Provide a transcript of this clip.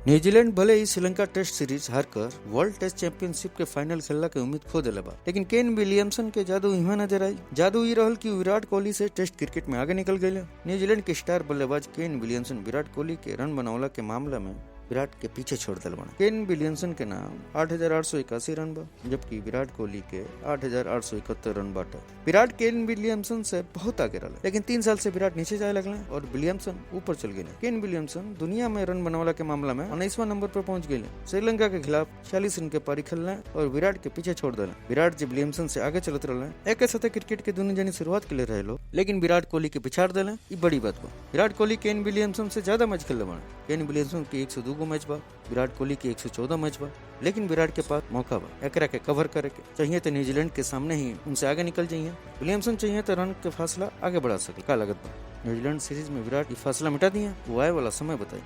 New Zealand भले ही Sri Lanka test series हारकर world test championship के फाइनल खेलला के उम्मीद खो दिले बा, लेकिन केन विलियमसन के जादू इहाँ नजर आई। जादू ई रहल कि विराट कोहली से टेस्ट क्रिकेट में आगे निकल गए। न्यूजीलैंड के स्टार बल्लेबाज केन विलियमसन विराट कोहली के रन बनावला के मामला में विराट के पीछे छोड़ दिल बना। केन विलियमसन के नाम 8,881 रन बा, जबकि विराट कोहली के 8,871 रन बाटे। विराट केन विलियमसन से बहुत आगे रहा, लेकिन 3 साल से विराट नीचे जाए लगले और विलियमसन ऊपर चल गए। केन विलियमसन दुनिया में रन बनावला के मामला में 19वां नंबर पर पहुंच गए। श्रीलंका के खिलाफ 46 रन के पारी खेलने और विराट के पीछे छोड़ दिले। विराट जब विलियमसन से आगे चलते रहे, एक साथ क्रिकेट के दुनिया जानी शुरुआत के लिए रहे लो, लेकिन विराट कोहली के पिछाड़ दिले। ये बड़ी बात बा। विराट कोहली केन विलियमसन से ज्यादा मैच खेलने बना। केन विलियमसन के 102 मैच बा, विराट कोहली के 114 मैच बा, लेकिन विराट के पास मौका बा एकरा के कवर करे के। चाहिए तो न्यूजीलैंड के सामने ही उनसे आगे निकल जाइए। विलियमसन चाहिए तो रन के फासला आगे बढ़ा सके। का लागत बा न्यूजीलैंड सीरीज में विराट की फासला मिटा दिया? वो आए वाला समय बताई।